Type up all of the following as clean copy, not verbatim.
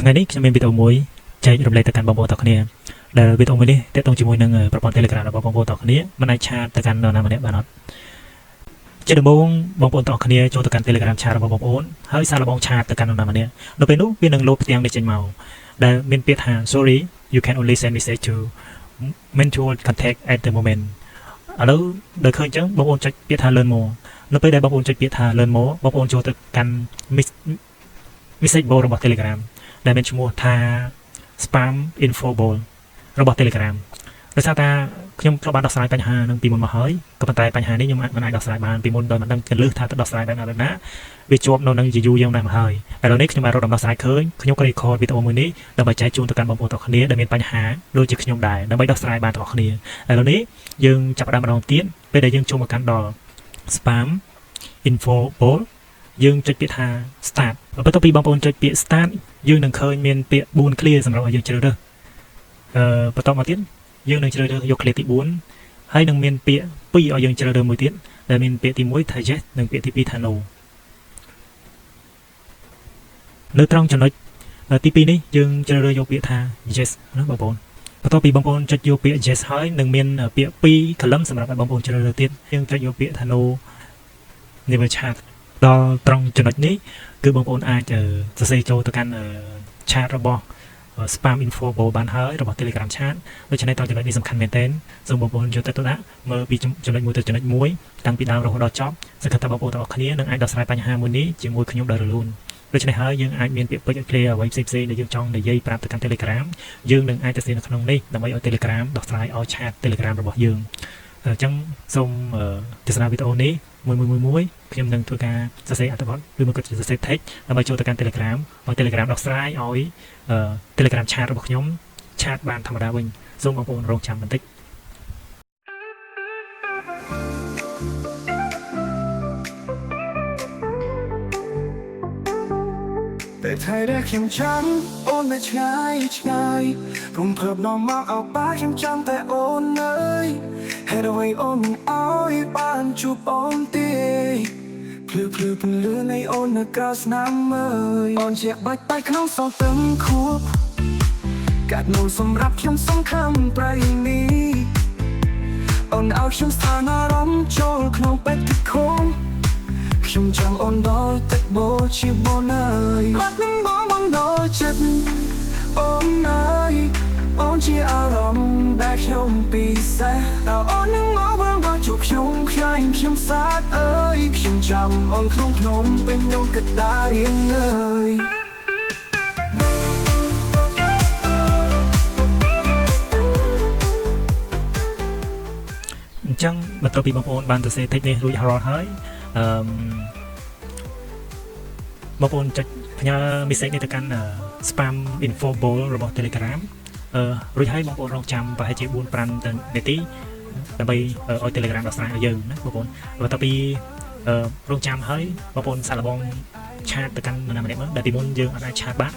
ថ្ងៃនេះខ្ញុំមានវីដេអូមួយចែករំលែកទៅកាន់បងប្អូនទាំងគ្នាដែលវីដេអូមួយនេះទាក់ទងជាមួយនឹងប្រព័ន្ធ Telegram របស់បងប្អូនទាំងគ្នាមិនអាចឆាតទៅកាន់នរណាម្នាក់បានអត់ជាដំបូងបងប្អូនទាំងគ្នាចូលទៅកាន់ Telegram ឆាតរបស់បងប្អូនហើយសារល្បងឆាតទៅកាន់នរណាម្នាក់នៅពេលនោះវានឹងលោតផ្ទាំងនេះចេញមកដែលមានពាក្យថា sorry you can only send message to mutual contact at the moment ឥឡូវដល់ឃើញអញ្ចឹងបងប្អូនចុចពាក្យថា learn more នៅពេលដែលបងប្អូនចុចពាក្យថា learn more បងប្អូនចូលទៅកាន់ message board របស់ Telegram ដែលមានឈ្មោះថា spam info bowl របស់ Telegram ដោយសារតែខ្ញុំក៏បានដោះស្រាយបញ្ហានឹងពីមុនមកហើយក៏ប៉ុន្តែបញ្ហានេះខ្ញុំមិនអាចដោះស្រាយបានពីមុនដោយមិនដឹងកលឹះថាទៅដោះស្រាយបែបណាវាជាប់នៅនឹងយូរយ៉ាងណាស់មកហើយឥឡូវនេះខ្ញុំបានរកដំណោះស្រាយឃើញខ្ញុំក៏ record វីដេអូមួយនេះដើម្បីចែកជូនទៅកាន់បងប្អូនទាំងគ្នាដែលមានបញ្ហាដូចជាខ្ញុំដែរដើម្បីដោះស្រាយបានទាំងអស់គ្នាឥឡូវនេះយើងចាប់ផ្ដើមម្ដងទៀតពេលដែលយើងចូលមកកាន់ដល់ spam info bowl យើងចុចពាក្យថា start បន្ទាប់ពីបងប្អូនចុចពាក្យ start យើងនឹងឃើញមានពាក្យ4 clear សម្រាប់ឲ្យយើងជ្រើសរើសបន្តមកទៀតយើងនឹងជ្រើសរើសយក clear ទី4ហើយនឹងមានពាក្យ2ឲ្យយើងជ្រើសរើសមួយទៀតដែលមានពាក្យទី1ថា yes និងពាក្យទី2ថា no នៅត្រង់ចំណុចទី2នេះយើងជ្រើសរើសយកពាក្យថា yes ណាបងប្អូនបន្ទាប់ពីបងប្អូនចុចយកពាក្យ yes ហើយនឹងមានពាក្យ2 column សម្រាប់ឲ្យបងប្អូនជ្រើសរើសទៀតយើងចុចយកពាក្យថា no never chat ដល់ត្រង់ចំណុចនេះគឺបងប្អូនអាចសរសេរចូលទៅកាន់ chat របស់ spam info bowl បានហើយរបស់ Telegram chat ដូច្នេះត្រង់ចំណុចនេះសំខាន់មែនទែនសូមបងប្អូនយកទៅដាក់មើលពីចំណុច1ទៅចំណុច1តាំងពីដើមរហូតដល់ចប់សង្ឃឹមថាបងប្អូនទាំងអស់គ្នានឹងអាចដោះស្រាយបញ្ហាមួយនេះជាមួយខ្ញុំដោយរលូនដូច្នេះហើយយើងអាចមានពាក្យពេចន៍ clear អ្វីផ្សេងៗដែលយើងចង់និយាយប្រាប់ទៅកាន់ Telegram យើងនឹងអាចទៅសរសេរនៅក្នុងនេះដើម្បីឲ្យ Telegram ដោះស្រាយឲ្យ chat Telegram របស់យើងអញ្ចឹងសូមទស្សនាវីដេអូនេះមួយខ្ញុំនឹងធ្វើការសរសេរអត្ថបទឬមកក៏សរសេរ text ដើម្បីចូលទៅកាន់ Telegram ឲ្យ Telegram ដោះស្រាយឲ្យ Telegram chat របស់ខ្ញុំ chat បានធម្មតាវិញសូមបងប្អូនរងចាំបន្តិចแต่ไทยได้เข้มช้ำโอนแต่ឆ្ងាយរំភើបនាំមកអោបាខ្ញុំចាំតែអូនអើយហេតុអ្វីអូនមិនអោយបានជួបអូនទេភ្លឺពន្លឺនៃអូននៅក្រៅស្នាមអើយអូនជាបាច់តែក្នុងសងទឹកខួបកាត់នោះសម្រាប់ខ្ញុំសំខាន់ប្រៃនេះអូនឲ្យខ្ញុំស្ថានអារម្មណ៍ចូលក្នុងបេះទឹកខំខ្ញុំចង់អូនដល់ទឹកបូជាបូនអើយបាត់នឹងបងដល់ចិត្តអូនអើយអូនជាអារម្មណ៍ដែលខ្ញុំពិសេសដល់អូននឹងមកវិញមកជួបខ្ញុំសាទអើយខ្ញុំចាំអូនក្នុងភ្នំពេញនោះក៏ដារៀងអើយអញ្ចឹងបន្ទាប់ពីបងប្អូនបានសរសេរ text នេះរួចរាល់ហើយបងប្អូនចុចផ្ញើ message នេះទៅកាន់ spam info bowl របស់ Telegram រួចហើយបងប្អូនរងចាំប្រហែលជា 4-5 នាទីដើម្បីឲ្យ Telegram ដោះស្រាយឲ្យយើងណាបងប្អូនបន្ទាប់ពីរងចាំហើយបងប្អូនសាកល្បងឆាតទៅកាន់នរណាម្នាក់មើលដែលពីមុនយើងអត់អាចឆាតបាន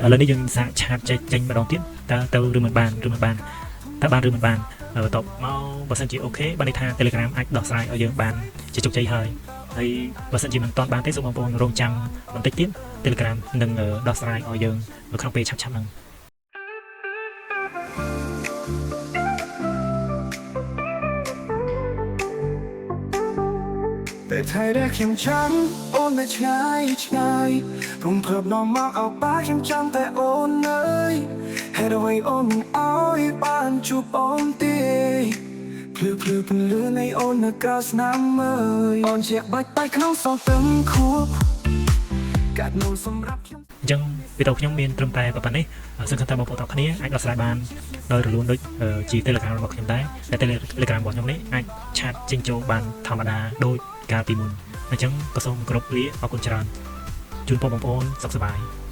ឥឡូវនេះយើងសាកឆាតចេញម្ដងទៀតតើទៅឬមិនបានតើបានឬមិនបានបន្ទាប់មកបើសិនជាអូខេបានន័យថា Telegram អាចដោះស្រាយឲ្យយើងបានជាជោគជ័យហើយបើសិនជាមិនទាន់បានទេសូមបងប្អូនរងចាំបន្តិចទៀត Telegram នឹងដោះស្រាយឲ្យយើងនៅក្នុងពេលឆាប់ហ្នឹងតែไทยได้เข้มช้ำអូនតែឆ្ងាយរំភើបនាំមកអោបាខ្ញុំចាំតែអូនអើយហេតុអ្វីអូនមិនអោយបានជួបអូនទេភ្លឺពន្លឺនៃអូននៅក្រៅស្នាមអើយអូនជាបាច់តែក្នុងសងទឹកខួបកាត់នោះសម្រាប់ខ្ញុំអញ្ចឹងវីដេអូខ្ញុំមានត្រឹមតែប៉ុណ្ណេះសង្ឃឹមថាបងប្អូនទាំងគ្នាអាចដោះស្រាយបានដោយរលូនដូចជា Telegram របស់ខ្ញុំដែរតែ Telegram របស់ខ្ញុំនេះអាចឆាតចេញចូលបានធម្មតាដូចកាលពីមុនអញ្ចឹងក៏សូមគោរពលាអរគុណច្រើនជូនបងប្អូនសុខសប្បាយ